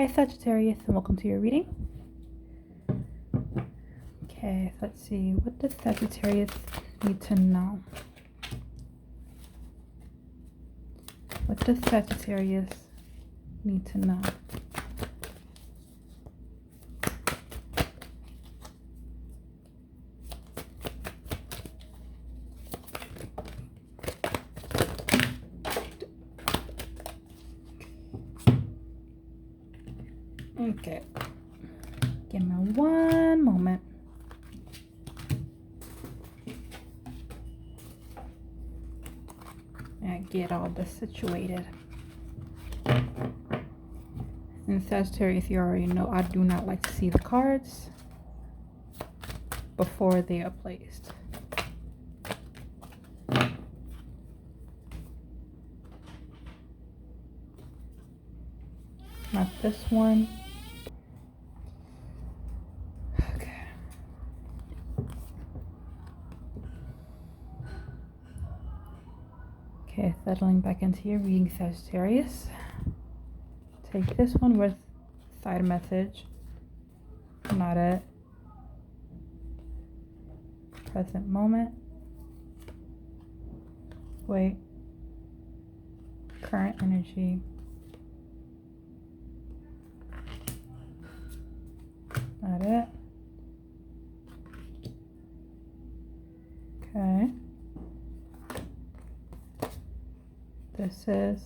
Hi Sagittarius, and welcome to your reading. Okay, let's see. What does Sagittarius need to know? What does Sagittarius need to know? Okay, give me one moment. And get all this situated. And Sagittarius, you already know I do not like to see the cards before they are placed. Not this one. Okay. Okay, settling back into your reading, Sagittarius. Take this one with side message. Not it. Present moment. Wait. Current energy. Not it. Okay. This is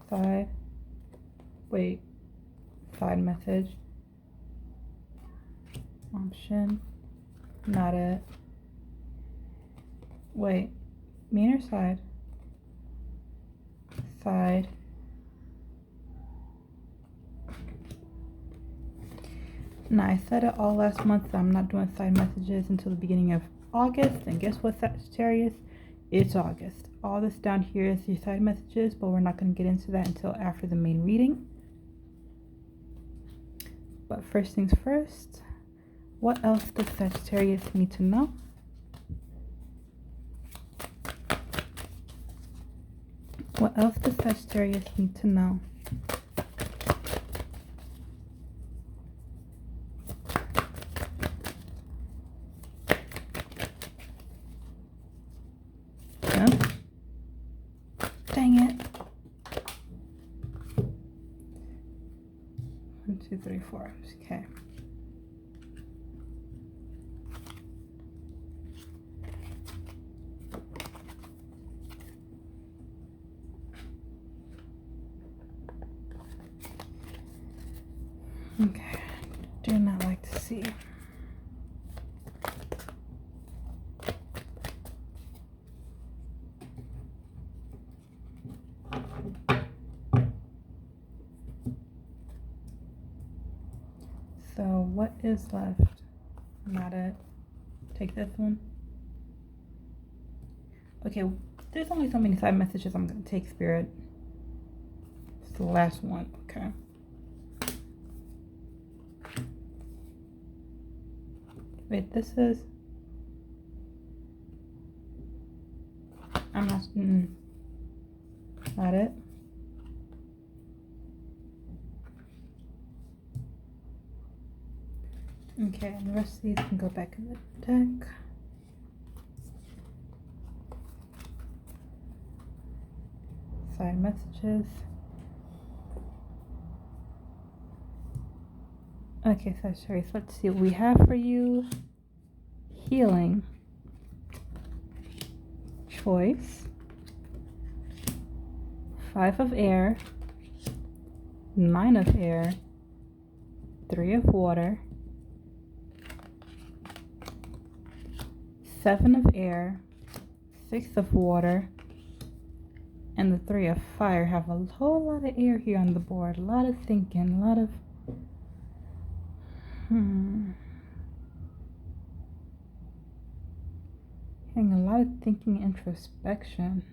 side. Wait. Side message. Option. Not it. Wait. Main or side? Side. Now, I said it all last month that I'm not doing side messages until the beginning of August. And guess what, Sagittarius? It's August. All this down here is your side messages, but we're not going to get into that until after the main reading. But first things first, what else does Sagittarius need to know? What else does Sagittarius need to know? Yeah. Dang it. 1, 2, 3, 4. Okay. Okay, do not like to see. So what is left? Not it. Take this one. Okay, there's only so many side messages I'm going to take, Spirit. It's the last one, okay. Wait, this is... I'm not... Not it. Okay, and the rest of these can go back in the deck. Side messages. Okay, Sagittarius, let's see what we have for you. Healing. Choice. 5 of air. 9 of air. 3 of water. 7 of air. 6 of water. And the 3 of fire. Have a whole lot of air here on the board. A lot of thinking. A lot of... Having a lot of thinking, introspection.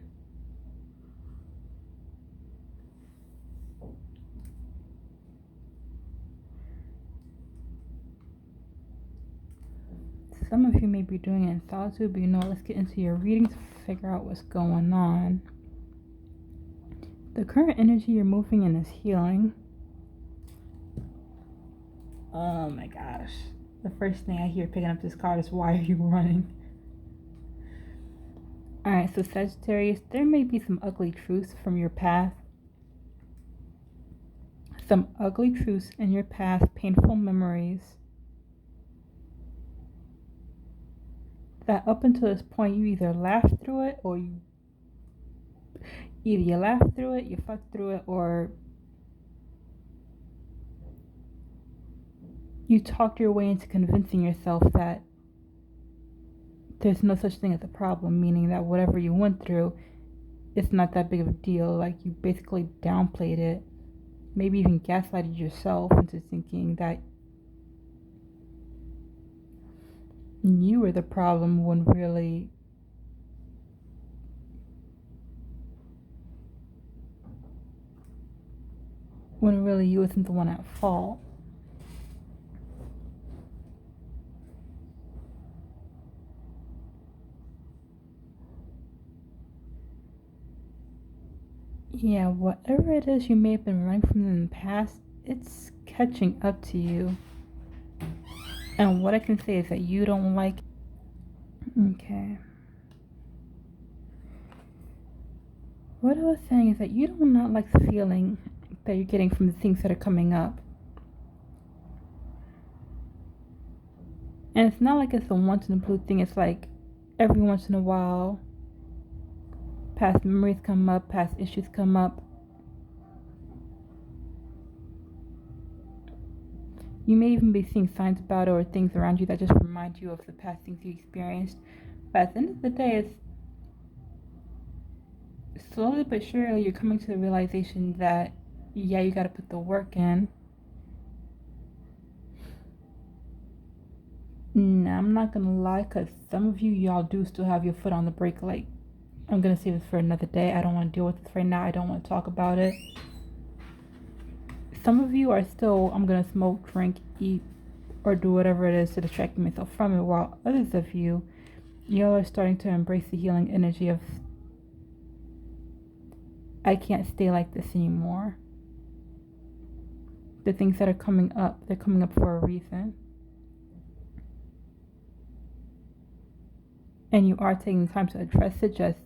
Some of you may be doing it in solitude, but let's get into your reading to figure out what's going on. The current energy you're moving in is healing. Oh my gosh. The first thing I hear picking up this card is, why are you running? Alright, so Sagittarius, there may be some ugly truths from your past. Some ugly truths in your past, painful memories that up until this point you either laughed through it, or you laughed through it, you fucked through it, or you talked your way into convincing yourself that there's no such thing as a problem, meaning that whatever you went through, it's not that big of a deal. Like, you basically downplayed it, maybe even gaslighted yourself into thinking that you were the problem when really you wasn't the one at fault. Yeah, whatever it is you may have been running from in the past, it's catching up to you. And what I can say is that you don't like it. Okay. What I was saying is that you do not like the feeling that you're getting from the things that are coming up. And it's not like it's a once in a blue thing. It's like every once in a while, past memories come up, past issues come up. You may even be seeing signs about it, or things around you that just remind you of the past things you experienced. But at the end of the day, it's slowly but surely you're coming to the realization that, yeah, you gotta put the work in. Nah, I'm not gonna lie, because some of y'all do still have your foot on the brake. Like, I'm gonna save this for another day. I don't want to deal with this right now. I don't want to talk about it. Some of you are still, I'm gonna smoke, drink, eat, or do whatever it is to distract myself from it, while others of y'all are starting to embrace the healing energy of, I can't stay like this anymore. The things that are coming up, they're coming up for a reason. And you are taking time to address it, just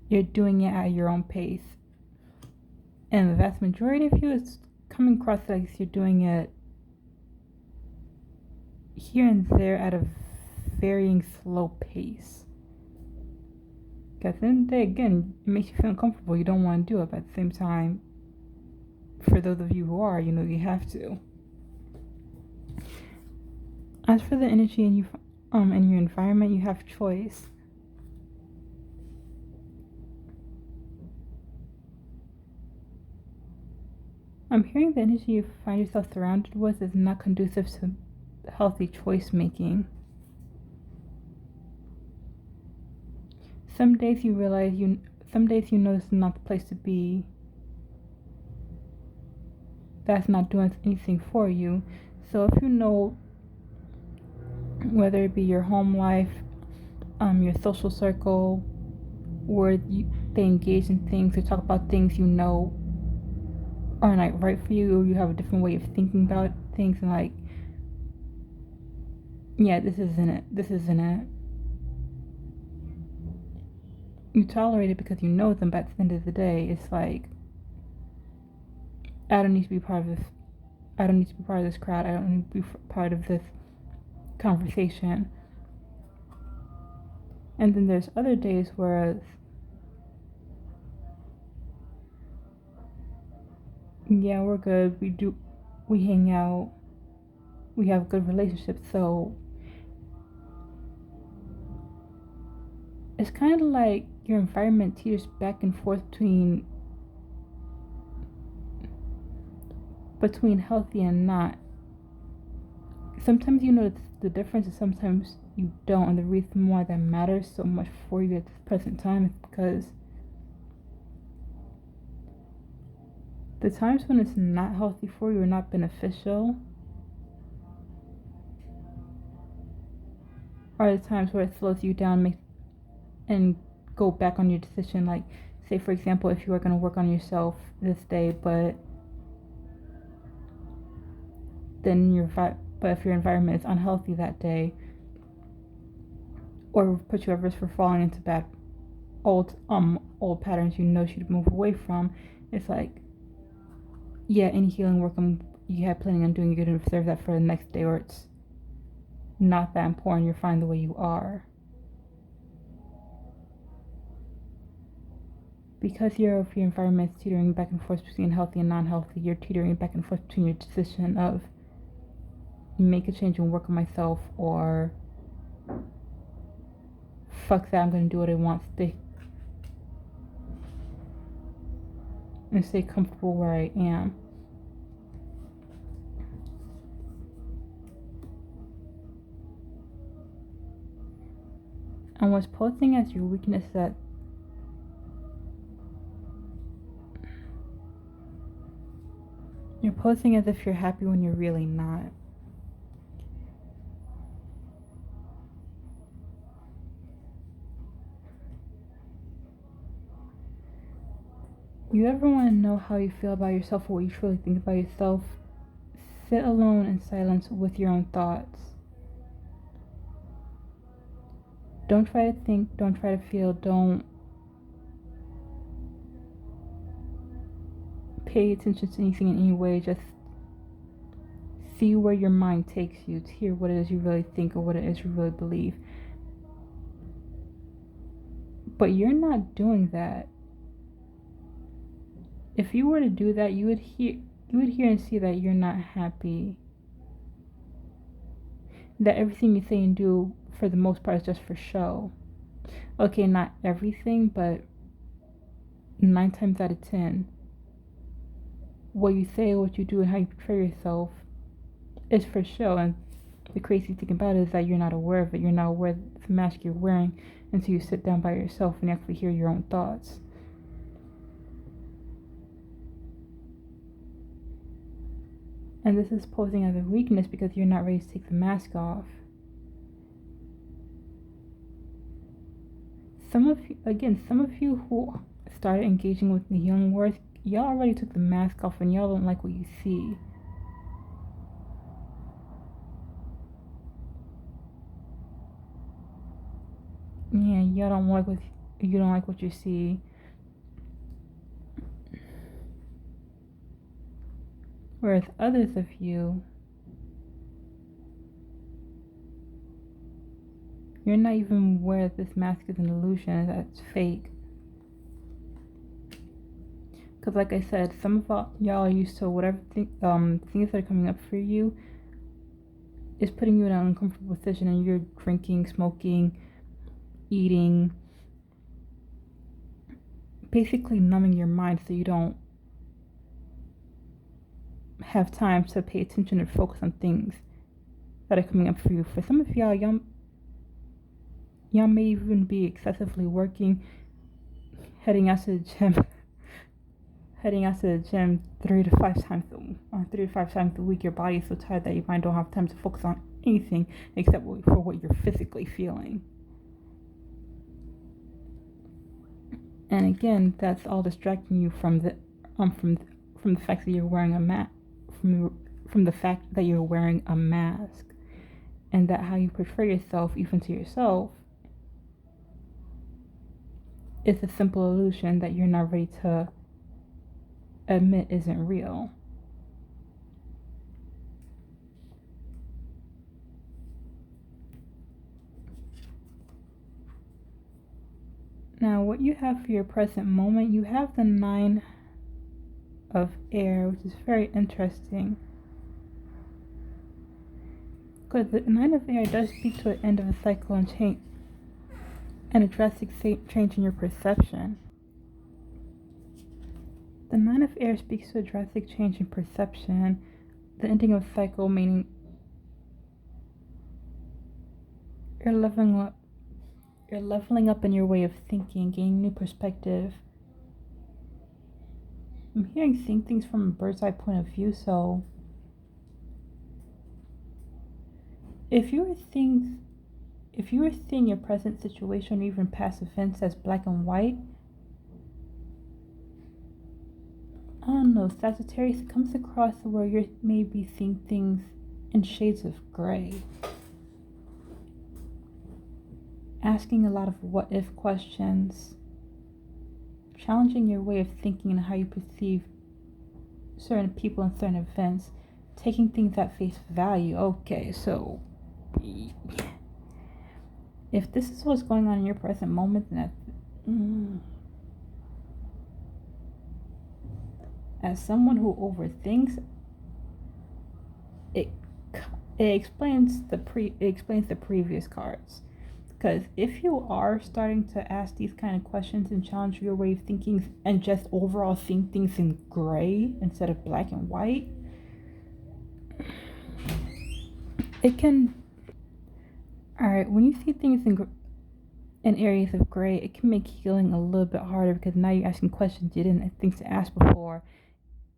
you're doing it at your own pace. And the vast majority of you is coming across like you're doing it here and there at a varying slow pace. Because at the end of the day, again, it makes you feel uncomfortable. You don't want to do it, but at the same time, for those of you who are, you know you have to. As for the energy in your environment, you have choice. I'm hearing the energy you find yourself surrounded with is not conducive to healthy choice making. Some days you realize some days you know this is not the place to be. That's not doing anything for you. So if you know, whether it be your home life, your social circle, or they engage in things or talk about things you know are not right for you, or you have a different way of thinking about things, and like, yeah, this isn't it. You tolerate it because you know them, but at the end of the day, it's like, I don't need to be part of this. I don't need to be part of this crowd. I don't need to be part of this conversation. And then there's other days where, yeah, we're good. We hang out. We have good relationships. So it's kind of like your environment teeters back and forth between healthy and not. Sometimes you know the difference, and sometimes you don't. And the reason why that matters so much for you at this present time is because the times when it's not healthy for you or not beneficial are the times where it slows you down, and go back on your decision. Like, say for example, if you are going to work on yourself this day, but if your environment is unhealthy that day, or put you at risk for falling into bad old patterns you should move away from, it's like, yeah, any healing work you had planning on doing, you're going to reserve that for the next day, or it's not that important, you're fine the way you are. Because your environment is teetering back and forth between healthy and non-healthy, you're teetering back and forth between your decision of make a change and work on myself, or fuck that, I'm going to do what I want, stay comfortable where I am. And what's posing as your weakness that you're posing as if you're happy when you're really not. You ever want to know how you feel about yourself or what you truly think about yourself? Sit alone in silence with your own thoughts. Don't try to think, don't try to feel, don't pay attention to anything in any way. Just see where your mind takes you to hear what it is you really think or what it is you really believe. But you're not doing that. If you were to do that, you would hear and see that you're not happy. That everything you say and do, for the most part, is just for show. Okay, not everything, but 9 times out of 10, what you say, what you do, and how you portray yourself is for show. And the crazy thing about it is that you're not aware of it. You're not aware of the mask you're wearing until you sit down by yourself and actually hear your own thoughts. And this is posing as a weakness because you're not ready to take the mask off. Some of you who started engaging with the healing work, y'all already took the mask off and y'all don't like what you see. Yeah, you don't like what you see. Whereas others of you, you're not even aware that this mask is an illusion, that it's fake. Because like I said, some of y'all are used to whatever things that are coming up for you is putting you in an uncomfortable position, and you're drinking, smoking, eating, basically numbing your mind so you don't have time to pay attention and focus on things that are coming up for you. For some of y'all may even be excessively working, heading out to the gym 3 to 5 times a week. Your body is so tired that your mind don't have time to focus on anything except for what you're physically feeling. And again, that's all distracting you from the fact that you're wearing a mask. From the fact that you're wearing a mask, and that how you portray yourself, even to yourself, is a simple illusion that you're not ready to admit isn't real. Now, what you have for your present moment, you have the 9 of air, which is very interesting. Because the 9 of air does speak to an end of a cycle and change, and a drastic change in your perception. The 9 of air speaks to a drastic change in perception, the ending of a cycle, meaning you're leveling up in your way of thinking, gaining new perspective. I'm seeing things from a bird's eye point of view, so if you were seeing if you are seeing your present situation or even past events as black and white, I don't know, Sagittarius, it comes across where you're maybe seeing things in shades of gray. Asking a lot of what if questions. Challenging your way of thinking and how you perceive certain people and certain events. Taking things at face value. Okay, so if this is what's going on in your present moment, then as someone who overthinks, it explains the previous cards. Because if you are starting to ask these kind of questions and challenge your way of thinking and just overall seeing things in gray instead of black and white, it can... Alright, when you see things in areas of gray, it can make healing a little bit harder because now you're asking questions you didn't think to ask before.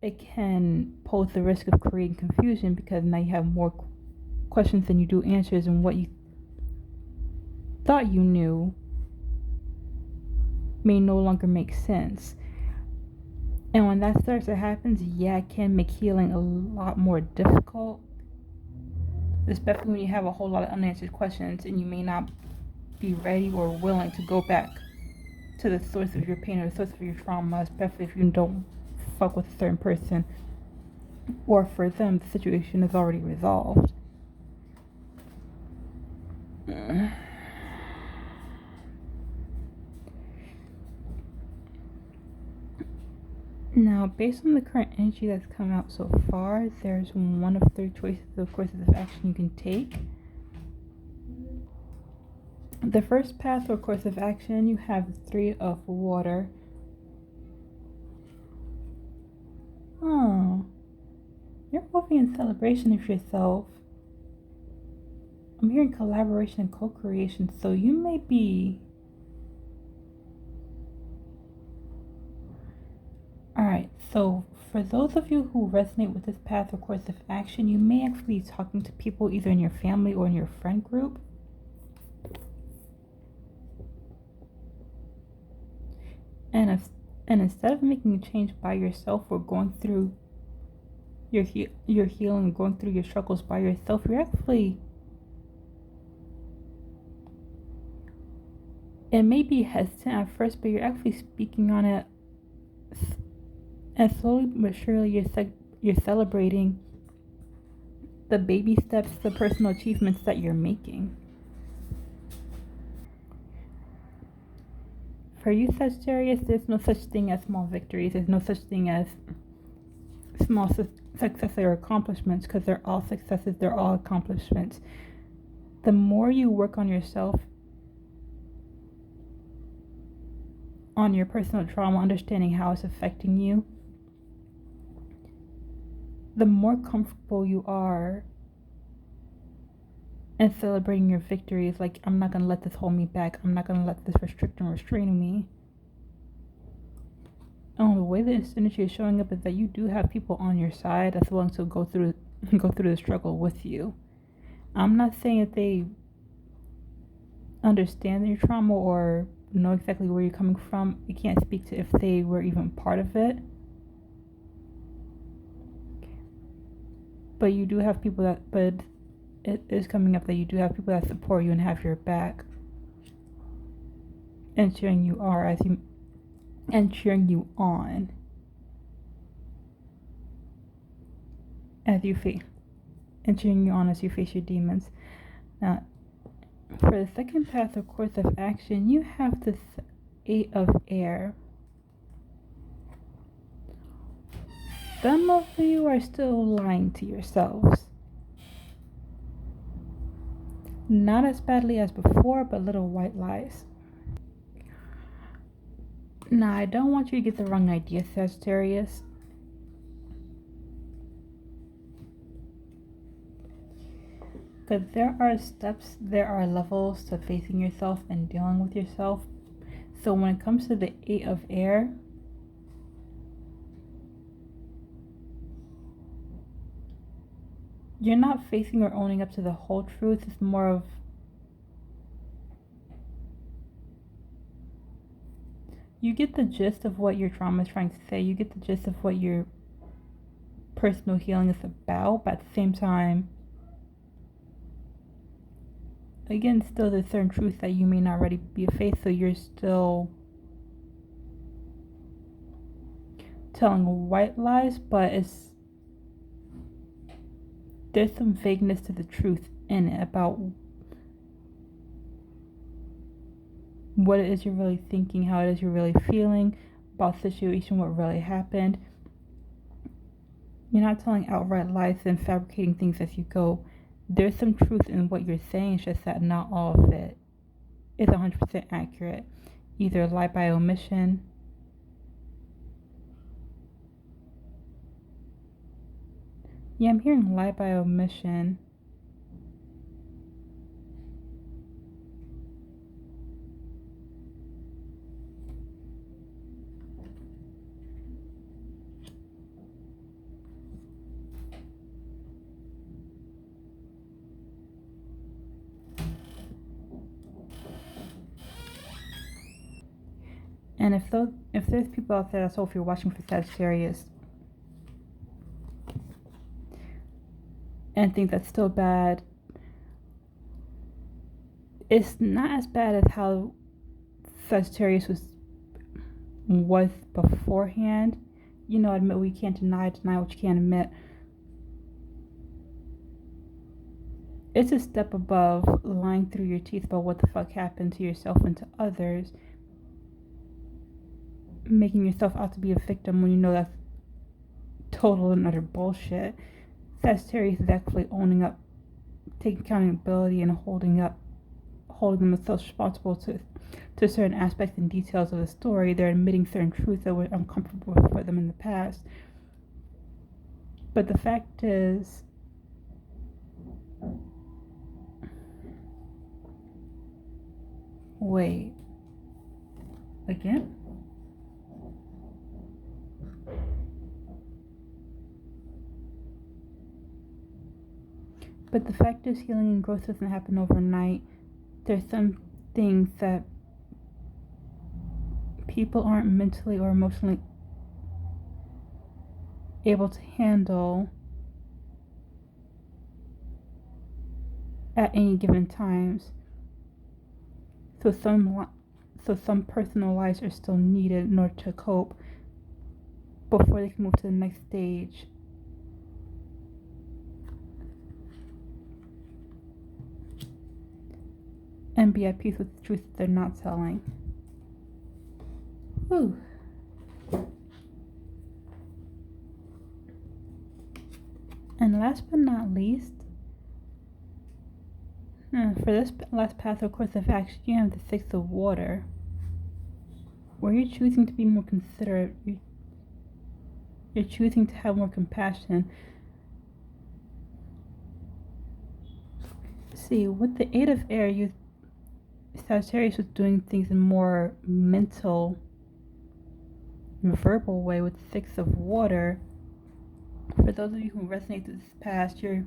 It can pose the risk of creating confusion because now you have more questions than you do answers, and what you thought you knew may no longer make sense. And when that starts to happen, yeah, it can make healing a lot more difficult, especially when you have a whole lot of unanswered questions and you may not be ready or willing to go back to the source of your pain or the source of your trauma, especially if you don't fuck with a certain person, or for them the situation is already resolved. Now, based on the current energy that's come out so far, there's one of 3 choices of courses of action you can take. The first path or course of action, you have 3 of water. Oh, you're moving in celebration of yourself. I'm hearing collaboration and co-creation, so you may be... Alright, so for those of you who resonate with this path or course of action, you may actually be talking to people either in your family or in your friend group. And instead of making a change by yourself or going through your healing, going through your struggles by yourself, you're actually... It may be hesitant at first, but you're actually speaking on it. And slowly but surely, you're celebrating the baby steps, the personal achievements that you're making. For you, Sagittarius, there's no such thing as small victories. There's no such thing as small successes or accomplishments, because they're all successes, they're all accomplishments. The more you work on yourself, on your personal trauma, understanding how it's affecting you, the more comfortable you are in celebrating your victories. Like, I'm not going to let this hold me back. I'm not going to let this restrict and restrain me. The way this energy is showing up is that you do have people on your side that's willing to go through the struggle with you. I'm not saying that they understand your trauma or know exactly where you're coming from. I can't speak to if they were even part of it. But you do have people but it is coming up that you do have people that support you and have your back and cheering you on as you face your demons. Now, for the second path or course of action, you have this 8 of air. Some of you are still lying to yourselves. Not as badly as before, but little white lies. Now, I don't want you to get the wrong idea, Sagittarius. Because there are steps, there are levels to facing yourself and dealing with yourself. So when it comes to the 8 of air, you're not facing or owning up to the whole truth. It's more of You get the gist of what your trauma is trying to say. You get the gist of what your personal healing is about, but at the same time, again, still there's certain truths that you may not already be faced, so you're still telling white lies, but there's some vagueness to the truth in it about what it is you're really thinking, how it is you're really feeling about the situation, what really happened. You're not telling outright lies and fabricating things as you go. There's some truth in what you're saying, it's just that not all of it is 100% accurate. Either lie by omission, yeah, I'm hearing lie by omission. And if there's people out there, so if you're watching for Sagittarius and think that's still bad, it's not as bad as how Sagittarius was beforehand. You know, admit what you can't deny what you can't admit. It's a step above lying through your teeth about what the fuck happened to yourself and to others, making yourself out to be a victim when you know that's total and utter bullshit. Sagittarius is actually owning up, taking accountability, and holding themselves responsible to certain aspects and details of the story. They're admitting certain truths that were uncomfortable for them in the past. But the fact is, wait, again? But the fact is, healing and growth doesn't happen overnight. There's some things that people aren't mentally or emotionally able to handle at any given times. So some personal lives are still needed in order to cope before they can move to the next stage. And be at peace with the truth that they're not telling. Whew. And last but not least, for this last path or course of action, you have the Six of Water, where you're choosing to be more considerate. You're choosing to have more compassion. See, with the Eight of Air, Sagittarius was doing things in more mental, verbal way. With Six of Water, for those of you who resonate with this past, you're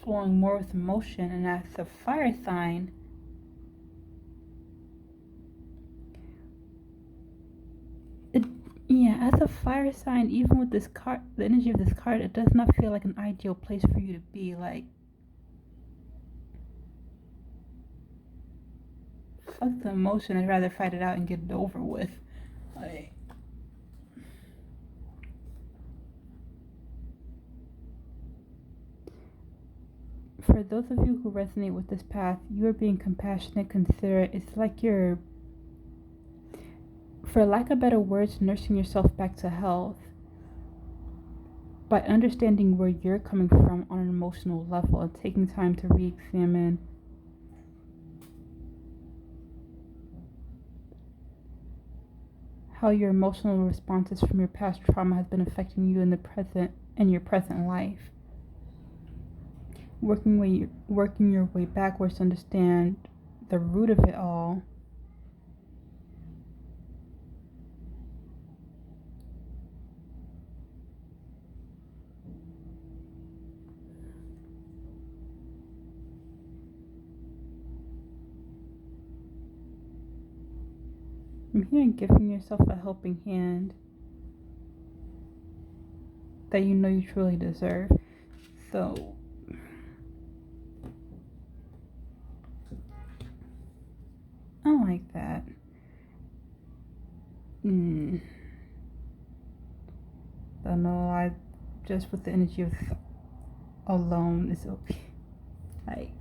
flowing more with emotion, and as a fire sign, as a fire sign, even with this card, the energy of this card, it does not feel like an ideal place for you to be. Like, fuck the emotion, I'd rather fight it out and get it over with. Like, for those of you who resonate with this path, you are being compassionate, considerate. It's like you're, for lack of better words, nursing yourself back to health by understanding where you're coming from on an emotional level and taking time to re-examine how your emotional responses from your past trauma has been affecting you in the present and your present life. Working your way backwards to understand the root of it all. I'm hearing giving yourself a helping hand that you know you truly deserve. So I like that. Don't know, I just with the energy of alone is okay. Like,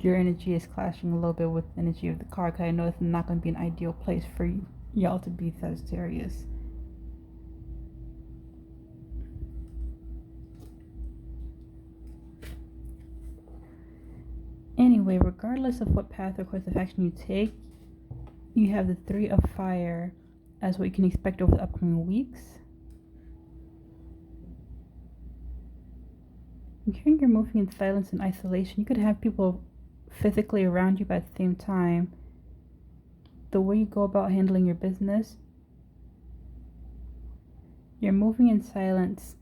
your energy is clashing a little bit with the energy of the card, because I know it's not going to be an ideal place for y'all to be, Sagittarius. Anyway, regardless of what path or course of action you take, you have the Three of Fire as what you can expect over the upcoming weeks. I'm hearing you're moving in silence and isolation. You could have people physically around you, but at the same time, the way you go about handling your business, you're moving in silence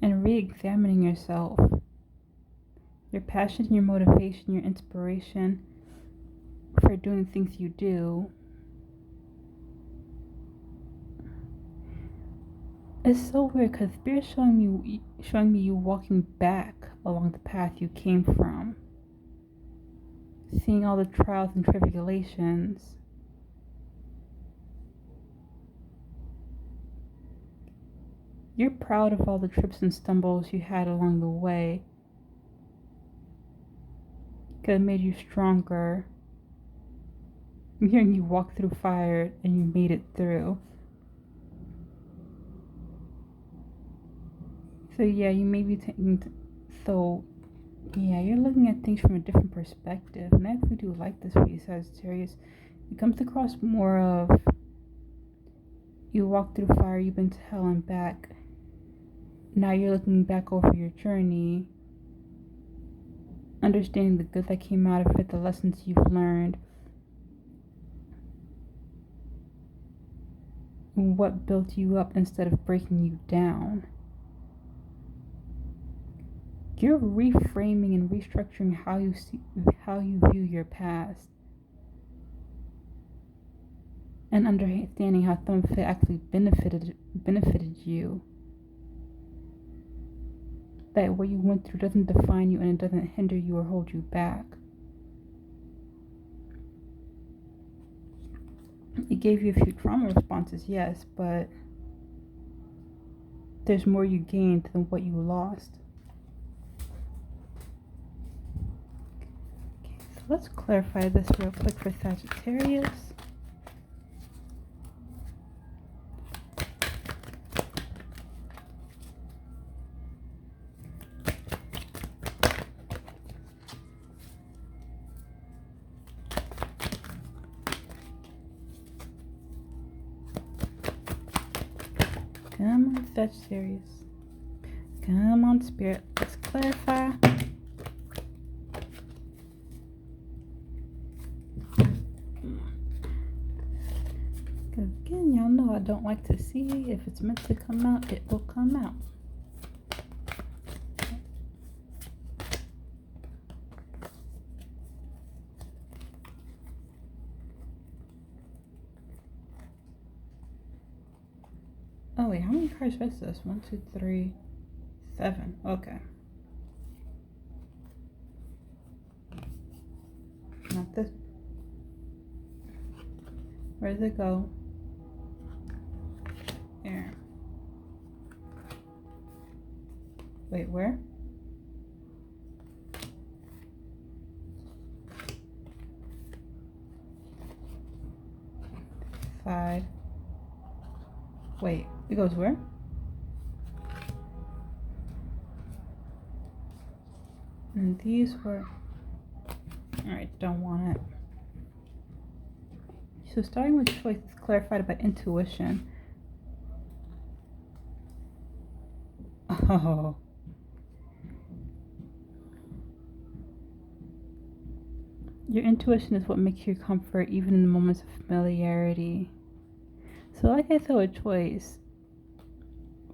and re-examining yourself, your passion, your motivation, your inspiration for doing things you do. It's so weird because Spirit's showing me you walking back along the path you came from, seeing all the trials and tribulations. You're proud of all the trips and stumbles you had along the way, because it made you stronger. I'm hearing you walk through fire and you made it through. So yeah, you may be you're looking at things from a different perspective, and I actually do like this for you, Sagittarius. It comes across more of you walk through fire, you've been to hell and back. Now you're looking back over your journey, understanding the good that came out of it, the lessons you've learned, and what built you up instead of breaking you down. You're reframing and restructuring how you view your past, and understanding how some of it actually benefited you. That what you went through doesn't define you, and it doesn't hinder you or hold you back. It gave you a few trauma responses, yes, but there's more you gained than what you lost. Okay, so let's clarify this real quick for Sagittarius. Come on, Sagittarius. Come on, Spirit. Let's clarify. Because again, y'all know I don't like to see. If it's meant to come out, it will come out. Oh wait, how many cards is this? 1, 2, 3, 7. Okay. Not this. Where does it go? There. Wait, where? Side. Wait, it goes where? And these were... Alright, don't want it. So starting with choice is clarified by intuition. Oh. Your intuition is what makes you comfort even in the moments of familiarity. So like I said with choice,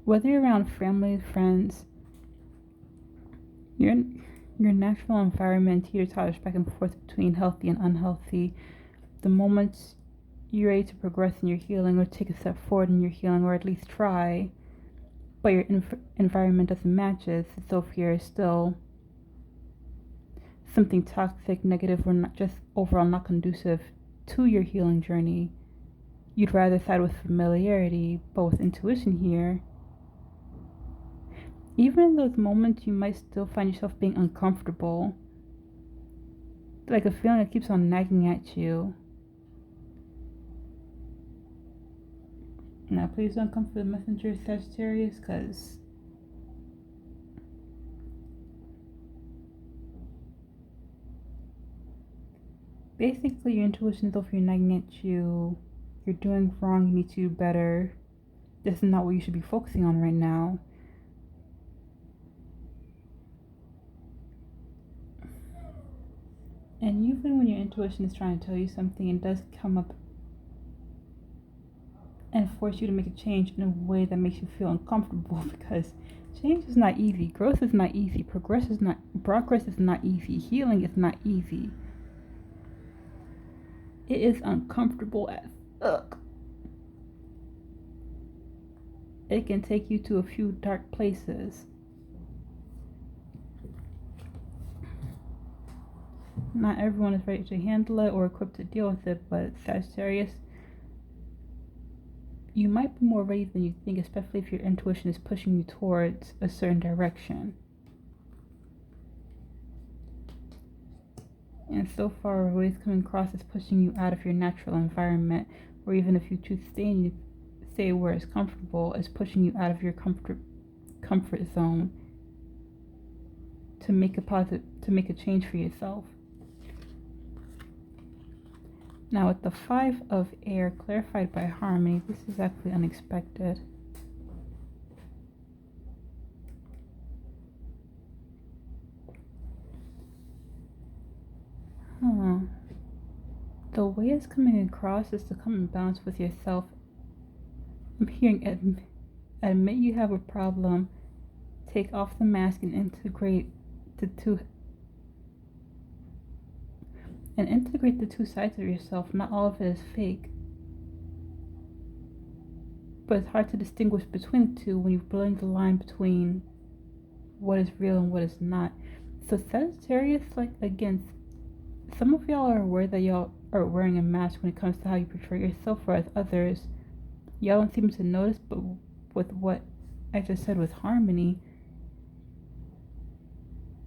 whether you're around family, friends, Your natural environment teeter-totters back and forth between healthy and unhealthy. The moments you're ready to progress in your healing or take a step forward in your healing, or at least try, but your environment doesn't match it, so fear is still something toxic, negative, or not just overall not conducive to your healing journey. You'd rather side with familiarity, but with intuition here, even in those moments you might still find yourself being uncomfortable, like a feeling that keeps on nagging at you. Now please don't come for the messenger, Sagittarius, because basically your intuition is over here nagging at you. You're doing wrong, you need to do better. This is not what you should be focusing on right now. And usually when your intuition is trying to tell you something, it does come up and force you to make a change in a way that makes you feel uncomfortable, because change is not easy. Growth is not easy. Progress is not easy. Healing is not easy. It is uncomfortable as fuck. It can take you to a few dark places. Not everyone is ready to handle it or equipped to deal with it, but Sagittarius, you might be more ready than you think, especially if your intuition is pushing you towards a certain direction. And so far, what is coming across is pushing you out of your natural environment, or even if you choose to stay where it's comfortable, is pushing you out of your comfort zone to make a change for yourself. Now with the 5 of air clarified by harmony, this is actually unexpected. The way it's coming across is to come in balance with yourself. I'm hearing admit you have a problem, take off the mask and integrate the two sides of yourself. Not all of it is fake, but it's hard to distinguish between the two when you're blurring the line between what is real and what is not. So Sagittarius, like, again, some of y'all are aware that y'all are wearing a mask when it comes to how you portray yourself, whereas others, y'all don't seem to notice. But with what I just said with harmony,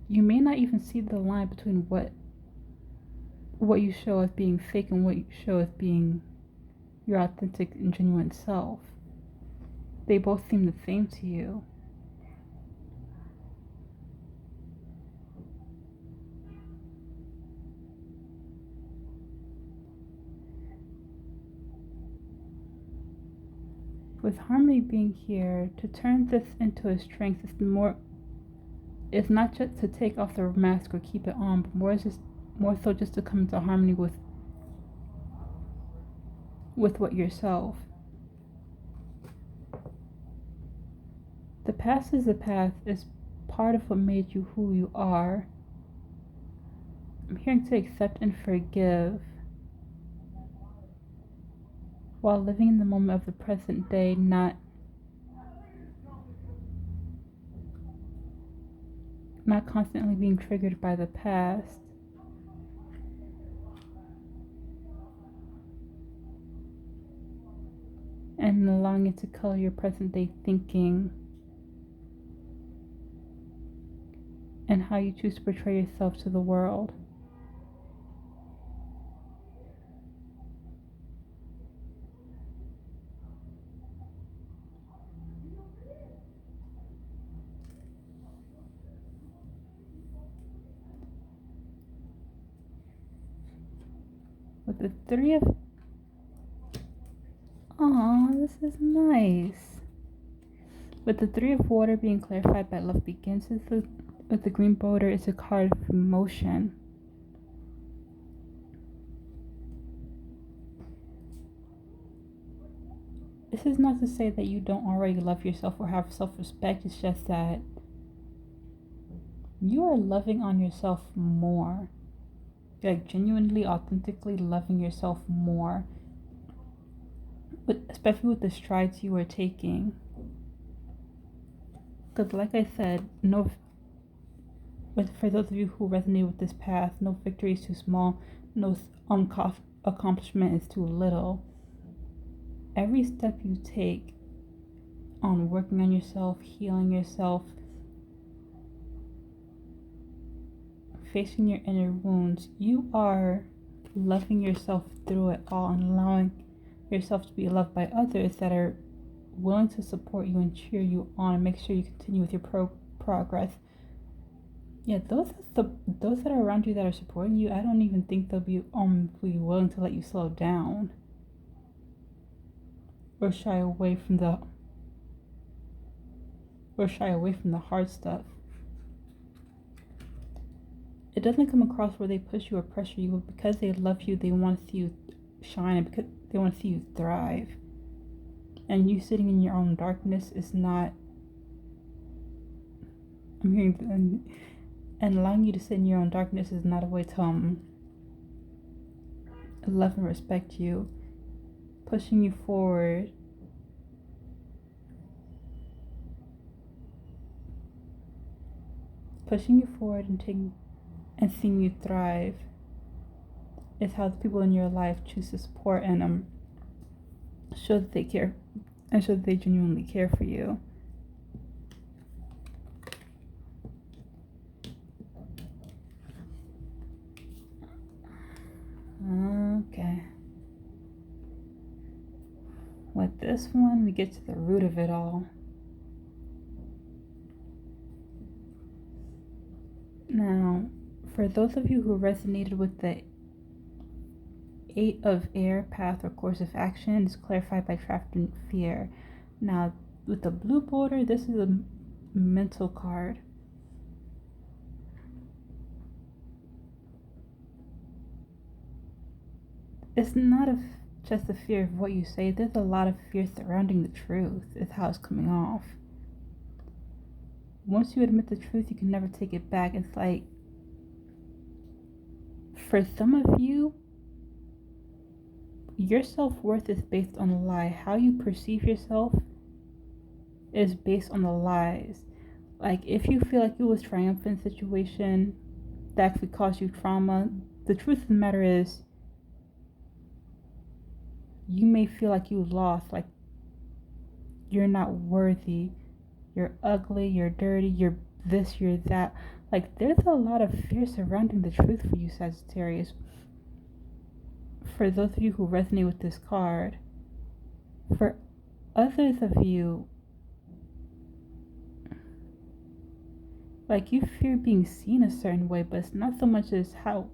you may not even see the line between what you show as being fake and what you show as being your authentic and genuine self. They both seem the same to you. With harmony being here, to turn this into a strength is not just to take off the mask or keep it on, but more so just to come into harmony with what yourself. The past is the past, is part of what made you who you are. I'm hearing to accept and forgive while living in the moment of the present day, not constantly being triggered by the past. And allowing it to color your present day thinking and how you choose to portray yourself to the world. With the 3 of... Aww, this is nice. With the 3 of water being clarified by love begins, with the green border, is a card of emotion. This is not to say that you don't already love yourself or have self-respect. It's just that You are loving on yourself more. Like genuinely, authentically loving yourself more. But especially with the strides you are taking. Because like I said, for those of you who resonate with this path, no victory is too small, no accomplishment is too little. Every step you take on working on yourself, healing yourself, facing your inner wounds, you are loving yourself through it all and allowing yourself to be loved by others that are willing to support you and cheer you on and make sure you continue with your progress. Yeah, those that are around you that are supporting you, I don't even think they'll be willing to let you slow down or shy away from the hard stuff. It doesn't come across where they push you or pressure you, but because they love you, they want to see you shine and because they want to see you thrive. And you sitting in your own darkness is not. I'm hearing and allowing you to sit in your own darkness is not a way to love and respect you. Pushing you forward. Pushing you forward and seeing you thrive is how the people in your life choose to support and show that they care and show that they genuinely care for you. Okay. With this one, we get to the root of it all. Now, for those of you who resonated with the 8 of air path or course of action, is clarified by trapped in fear. Now, with the blue border, this is a mental card. It's not just a fear of what you say. There's a lot of fear surrounding the truth, is how it's coming off. Once you admit the truth, you can never take it back. It's like, for some of you, your self-worth is based on a lie. How you perceive yourself is based on the lies. Like, if you feel like it was a triumphant situation that actually caused you trauma, the truth of the matter is, you may feel like you lost, like you're not worthy, you're ugly, you're dirty, you're this, you're that. Like, there's a lot of fear surrounding the truth for you, Sagittarius. For those of you who resonate with this card, for others of you, like, you fear being seen a certain way, but it's not so much as how.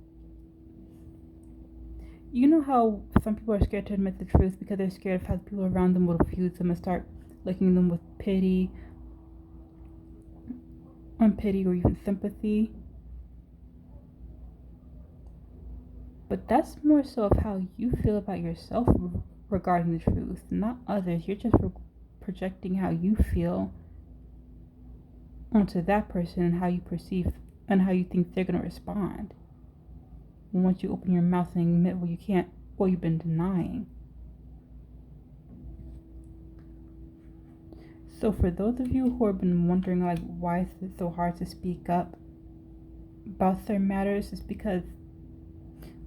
You know how some people are scared to admit the truth because they're scared of how the people around them will view them and start looking at them with pity or even sympathy. But that's more so of how you feel about yourself regarding the truth, not others. You're just projecting how you feel onto that person and how you perceive and how you think they're going to respond once you open your mouth and admit what you've been denying. So for those of you who have been wondering, like, why is it so hard to speak up about certain matters, it's because,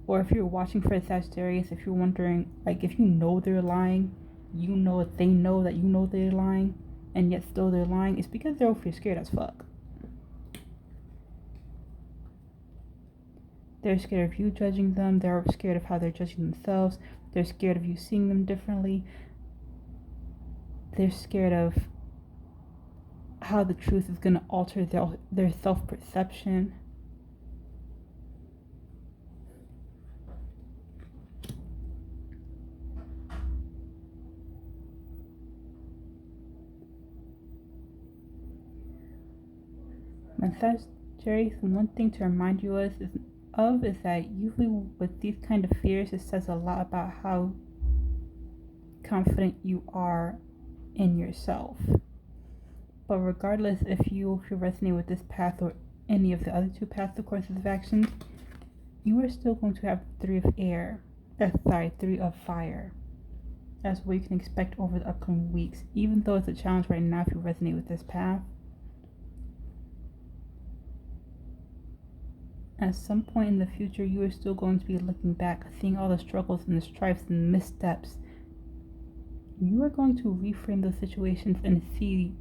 or if you're watching for Sagittarius, if you're wondering, like, if you know they're lying, you know they know that you know they're lying, and yet still they're lying, it's because they're over scared as fuck. They're scared of you judging them. They're scared of how they're judging themselves. They're scared of you seeing them differently. They're scared of how the truth is going to alter their self-perception. And Sagittarius, one thing to remind you is that usually with these kind of fears, it says a lot about how confident you are in yourself. But regardless if you resonate with this path any of the other two passive courses of action, you are still going to have 3 of air. 3 of fire. That's what you can expect over the upcoming weeks. Even though it's a challenge right now if you resonate with this path, at some point in the future, you are still going to be looking back, seeing all the struggles and the strifes and the missteps. You are going to reframe those situations and see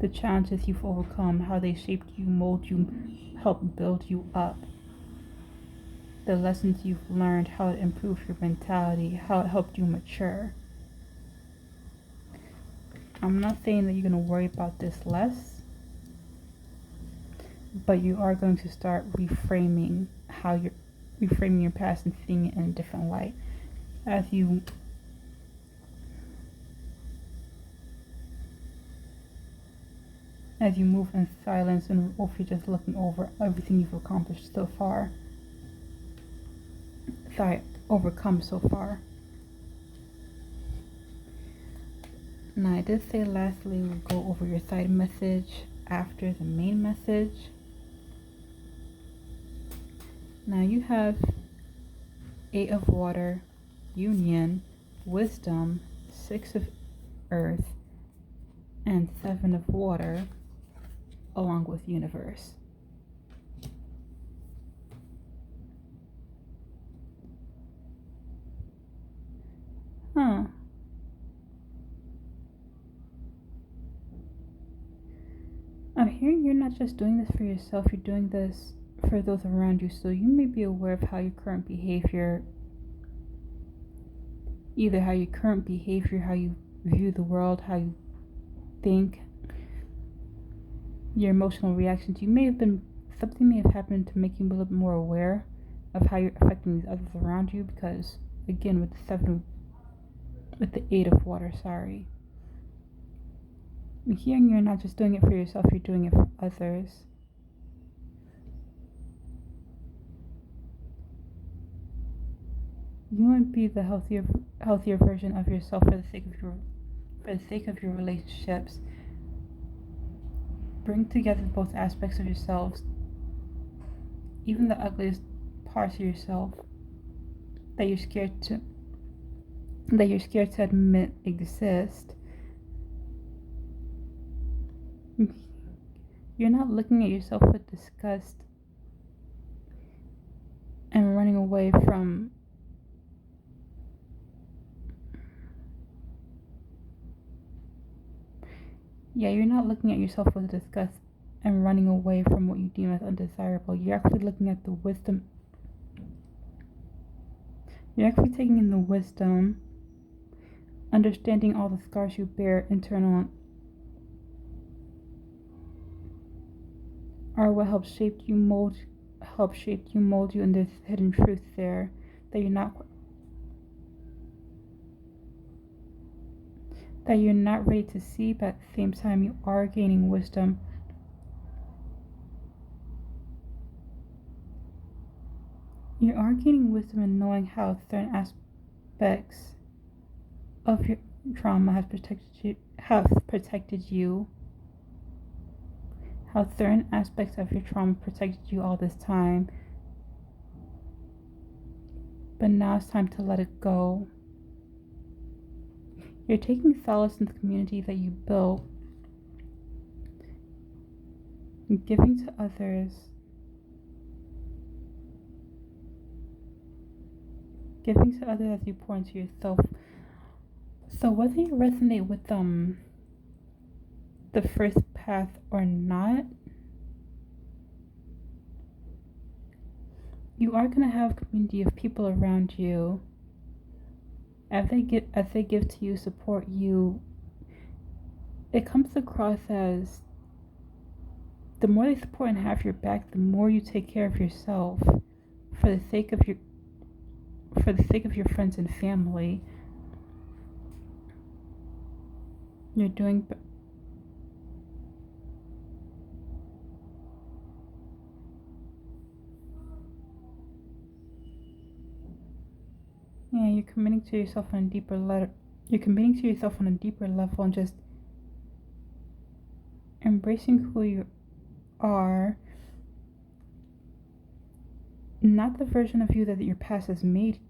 the challenges you've overcome, how they shaped you, mold you, helped build you up. The lessons you've learned, how it improved your mentality, how it helped you mature. I'm not saying that you're going to worry about this less, but you are going to start reframing your past and seeing it in a different light. As you move in silence and if you're just looking over everything you've accomplished so far. Overcome so far. Now, I did say lastly we'll go over your side message after the main message. Now you have 8 of water, union, wisdom, 6 of earth, and 7 of water, along with universe. I'm hearing you're not just doing this for yourself, you're doing this for those around you. So you may be aware of how your current behavior, how you view the world, how you think, your emotional reactions. Something may have happened to make you a little bit more aware of how you're affecting these others around you, because again, with the 8 of water, I'm hearing you're not just doing it for yourself, you're doing it for others. You want to be the healthier version of yourself for the sake of your relationships. Bring together both aspects of yourselves, even the ugliest parts of yourself that you're scared to admit exist. You're not looking at yourself with disgust and running away from you're not looking at yourself with disgust and running away from what you deem as undesirable. You're actually looking at the wisdom. You're actually taking in the wisdom, understanding all the scars you bear internal are what helps shape you, mold you, and there's hidden truth there that you're not ready to see, but at the same time you are gaining wisdom. You are gaining wisdom in knowing how certain aspects of your trauma have protected you. How certain aspects of your trauma protected you all this time. But now it's time to let it go. You're taking solace in the community that you built, and giving to others. Giving to others as you pour into yourself. So whether you resonate with the first path or not, you are going to have a community of people around you. As they give to you, support you, it comes across as the more they support and have your back, the more you take care of yourself for the sake of your friends and family. You're doing you're committing to yourself on a deeper level. You're committing to yourself on a deeper level and just embracing who you are not the version of you that your past has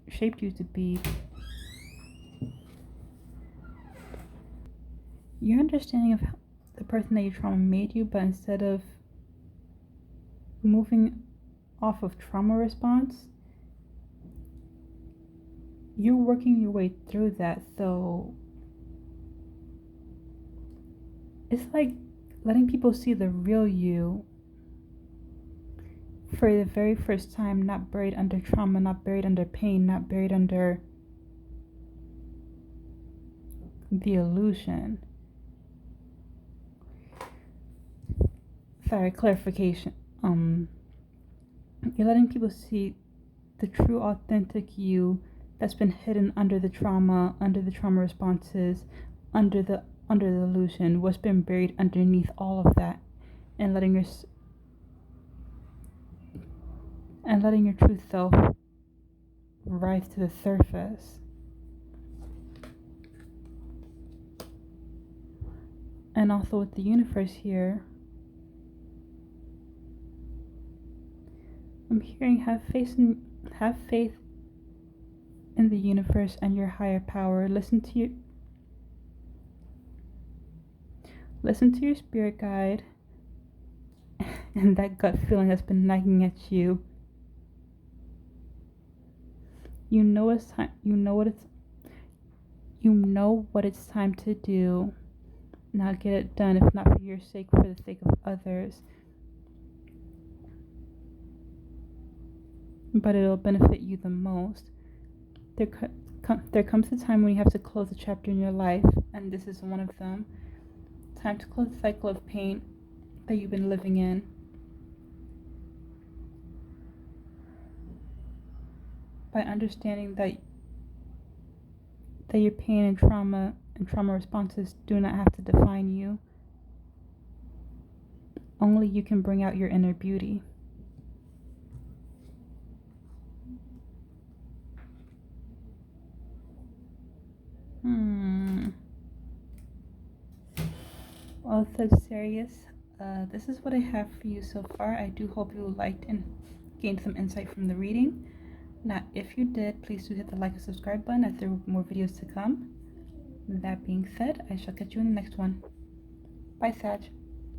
shaped you to be. Your understanding of the person that your trauma made you, but instead of moving off of trauma response, you're working your way through that. So it's like letting people see the real you for the very first time, not buried under trauma, not buried under pain, not buried under the illusion. Sorry, clarification. You're letting people see the true, authentic you that's been hidden under the trauma responses, under the illusion, what's been buried underneath all of that, and letting your true self rise to the surface. And also with the universe here, I'm hearing have faith in the universe and your higher power. Listen to your spirit guide and that gut feeling that's been nagging at you. You know it's time. You know what it's time to do. Now get it done, if not for your sake, for the sake of others. But it'll benefit you the most. There comes a time when you have to close a chapter in your life, and this is one of them. Time to close the cycle of pain that you've been living in. By understanding that your pain and trauma responses do not have to define you. Only you can bring out your inner beauty. Well, Sagittarius, this is what I have for you so far. I do hope you liked and gained some insight from the reading. Now, if you did, please do hit the like and subscribe button as there are more videos to come. That being said, I shall catch you in the next one. Bye, Sag.